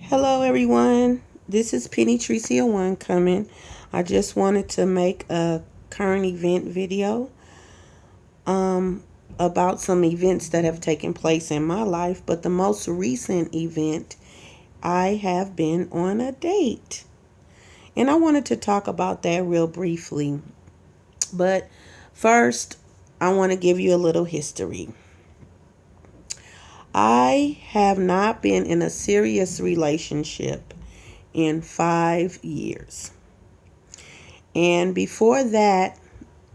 Hello, everyone. This is Penny Tricia One coming. I just wanted to make a current event video about some events that have taken place in my life. But the most recent event, I have been on a date. And I wanted to talk about that real briefly. But first, I want to give you a little history. I have not been in a serious relationship in 5 years. And before that,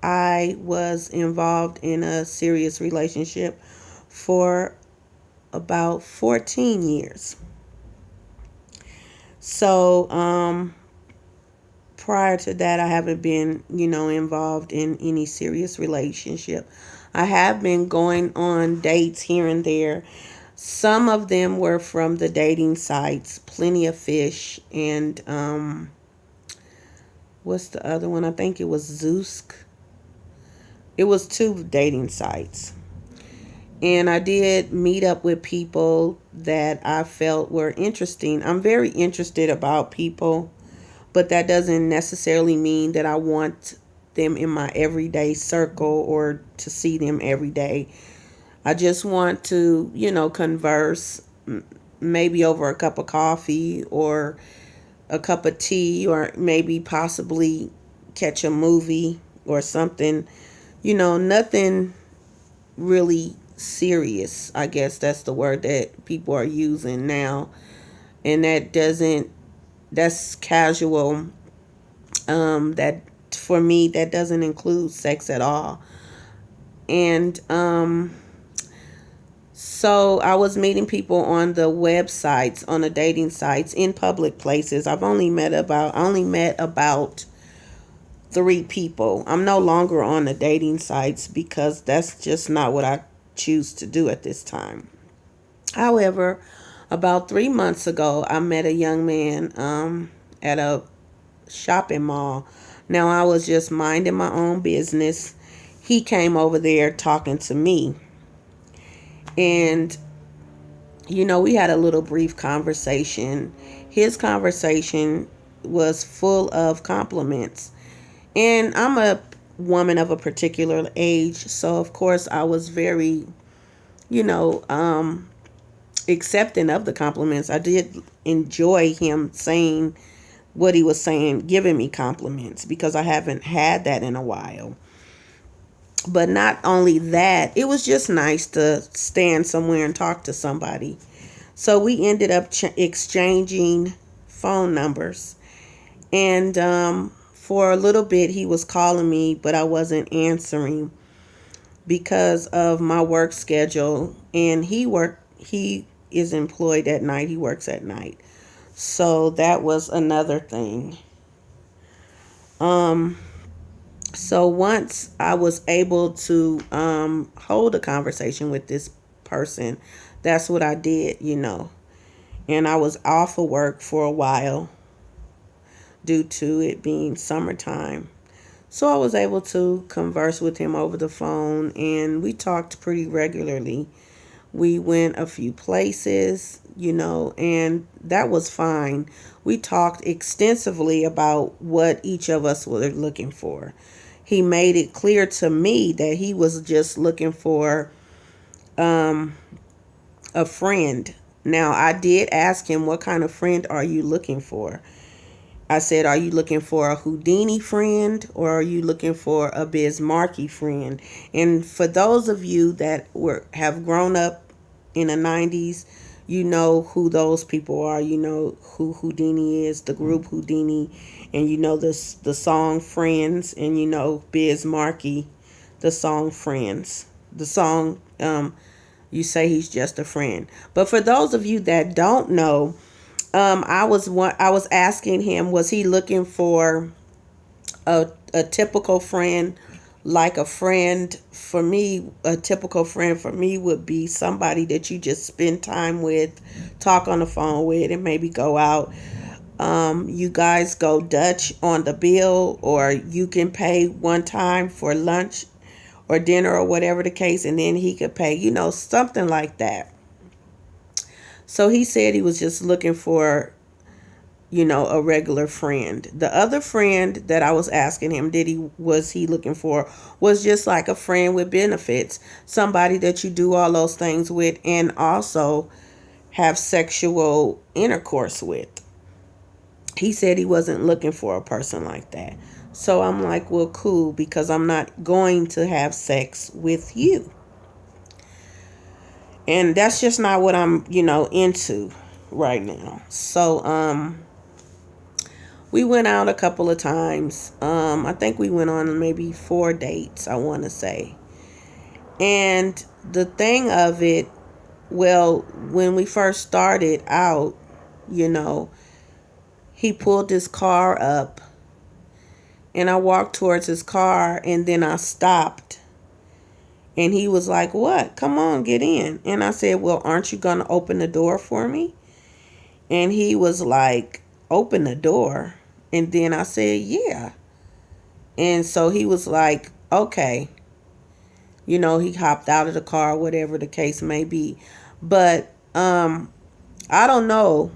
I was involved in a serious relationship for about 14 years. So, prior to that, I haven't been, involved in any serious relationship. I have been going on dates here and there. Some of them were from the dating sites, Plenty of Fish, and what's the other one? I think it was Zoosk. It was two dating sites. And I did meet up with people that I felt were interesting. I'm very interested about people, but that doesn't necessarily mean that I want them in my everyday circle or to see them every day. I just want to, converse maybe over a cup of coffee or a cup of tea or maybe possibly catch a movie or something. Nothing really serious. I guess that's the word that people are using now. And that's casual. That for me, that doesn't include sex at all. And so I was meeting people on the websites, on the dating sites, in public places. I only met about 3 people. I'm no longer on the dating sites because that's just not what I choose to do at this time. However, about 3 months ago, I met a young man at a shopping mall. Now, I was just minding my own business. He came over there talking to me. And, we had a little brief conversation. His conversation was full of compliments. And I'm a woman of a particular age. So, of course, I was very, you know, um, accepting of the compliments. I did enjoy him saying what he was saying, giving me compliments because I haven't had that in a while. But not only that, it was just nice to stand somewhere and talk to somebody. So we ended up exchanging phone numbers. And for a little bit, he was calling me, but I wasn't answering because of my work schedule. And he is employed at night. He works at night. So that was another thing. Um, so once I was able to hold a conversation with this person, that's what I did. And I was off of work for a while due to it being summertime. So I was able to converse with him over the phone and we talked pretty regularly. We went a few places, and that was fine. We talked extensively about what each of us were looking for. He made it clear to me that he was just looking for um, a friend. Now, I did ask him, what kind of friend are you looking for? I said, are you looking for a Houdini friend or are you looking for a Biz Markie friend? And for those of you that have grown up in the 90s, you know who those people are. You know who Houdini is, the group Houdini, and you know the song Friends, and you know Biz Markie, the song Friends. The song, you say he's just a friend. But for those of you that don't know, I was asking him, was he looking for a typical friend? Like a friend for me, a typical friend for me would be somebody that you just spend time with, talk on the phone with, and maybe go out. You guys go Dutch on the bill, or you can pay one time for lunch or dinner or whatever the case, and then he could pay, something like that. So he said he was just looking for, a regular friend. The other friend that I was asking him, was he looking for, was just like a friend with benefits, somebody that you do all those things with and also have sexual intercourse with. He said he wasn't looking for a person like that. So I'm like, well, cool, because I'm not going to have sex with you. And that's just not what I'm, into right now. So, we went out a couple of times. I think we went on maybe 4 dates, I want to say. And the thing of it, well, when we first started out, you know, he pulled his car up and I walked towards his car and then I stopped. And he was like, "What? Come on, get in." And I said, "Well, aren't you going to open the door for me?" And he was like, "Open the door?" And then I said, "Yeah." And so he was like, "Okay." He hopped out of the car, whatever the case may be. But I don't know,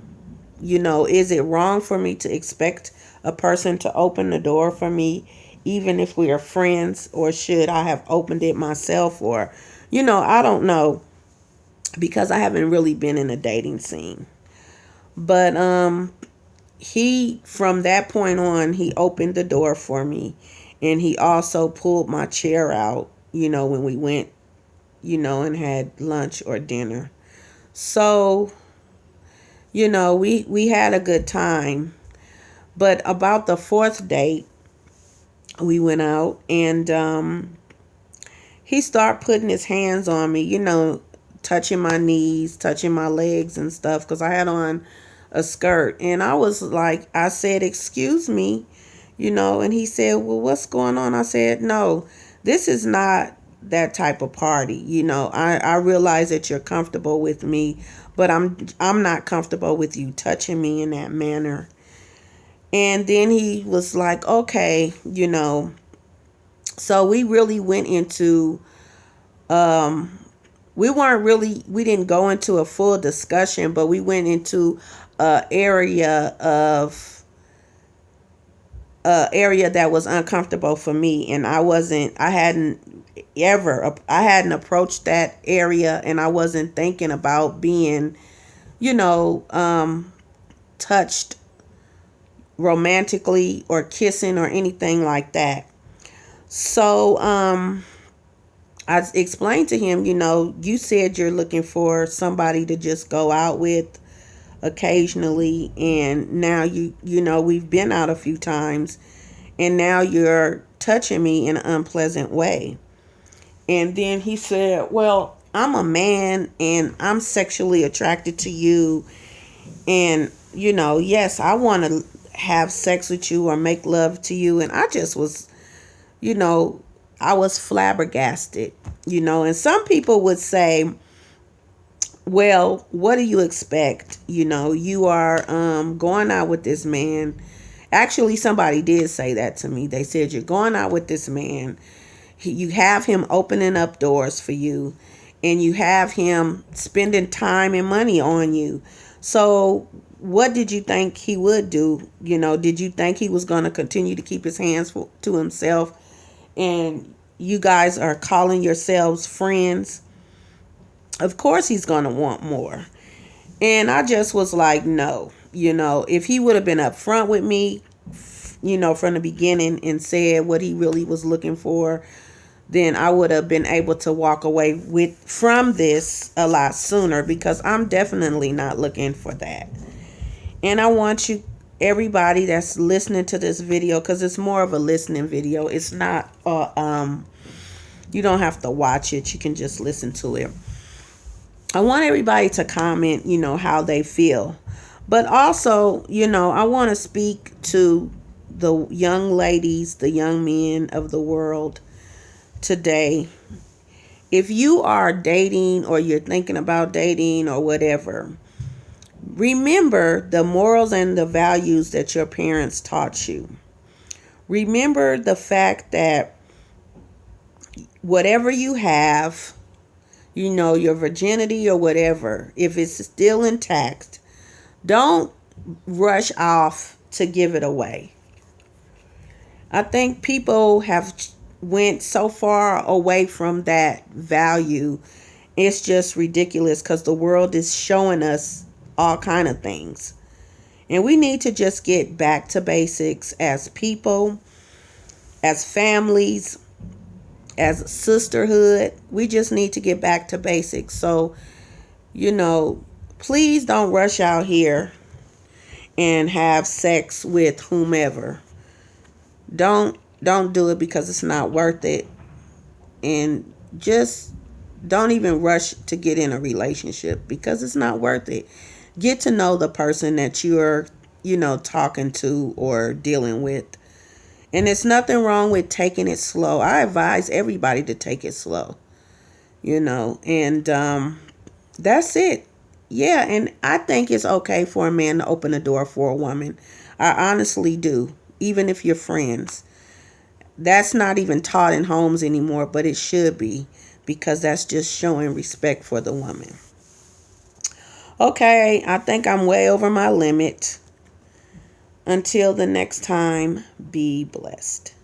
is it wrong for me to expect a person to open the door for me, even if we are friends, or should I have opened it myself? Or, I don't know, because I haven't really been in a dating scene. But he, from that point on, he opened the door for me, and he also pulled my chair out, when we went, and had lunch or dinner. So, we had a good time. But about the fourth date, we went out and he started putting his hands on me, touching my knees, touching my legs and stuff, because I had on a skirt. And I was like, I said, "Excuse me," and he said, "Well, what's going on?" I said, "No, this is not that type of party. I realize that you're comfortable with me, but I'm not comfortable with you touching me in that manner." And then he was like, "Okay," so we really went into we didn't go into a full discussion, but we went into a area that was uncomfortable for me, and I hadn't approached that area, and I wasn't thinking about being, touched romantically or kissing or anything like that. So I explained to him, you said you're looking for somebody to just go out with occasionally, and now we've been out a few times, and now you're touching me in an unpleasant way. And then he said, "Well, I'm a man and I'm sexually attracted to you, and yes, I want to have sex with you or make love to you." And I just was, you know I was flabbergasted. And some people would say, "Well, what do you expect? You are going out with this man." Actually, somebody did say that to me. They said, "You're going out with this man. You have him opening up doors for you, and you have him spending time and money on you. So what did you think he would do? Did you think he was going to continue to keep his hands to himself, and you guys are calling yourselves friends? Of course he's going to want more." And I just was like, no. If he would have been upfront with me, from the beginning, and said what he really was looking for, then I would have been able to walk away from this a lot sooner, because I'm definitely not looking for that. And I want everybody that's listening to this video, because it's more of a listening video. It's not you don't have to watch it. You can just listen to it. I want everybody to comment, how they feel. But also, I want to speak to the young ladies, the young men of the world today. If you are dating, or you're thinking about dating, or whatever, remember the morals and the values that your parents taught you. Remember the fact that whatever you have, your virginity or whatever, if it's still intact, don't rush off to give it away. I think people have went so far away from that value. It's just ridiculous because the world is showing us all kind of things. And we need to just get back to basics as people, as families, as sisterhood. We just need to get back to basics. So, please don't rush out here and have sex with whomever. Don't do it because it's not worth it. And just don't even rush to get in a relationship because it's not worth it. Get to know the person that you're, talking to or dealing with. And there's nothing wrong with taking it slow. I advise everybody to take it slow, and that's it. Yeah, and I think it's okay for a man to open the door for a woman. I honestly do, even if you're friends. That's not even taught in homes anymore, but it should be because that's just showing respect for the woman. Okay, I think I'm way over my limit. Until the next time, be blessed.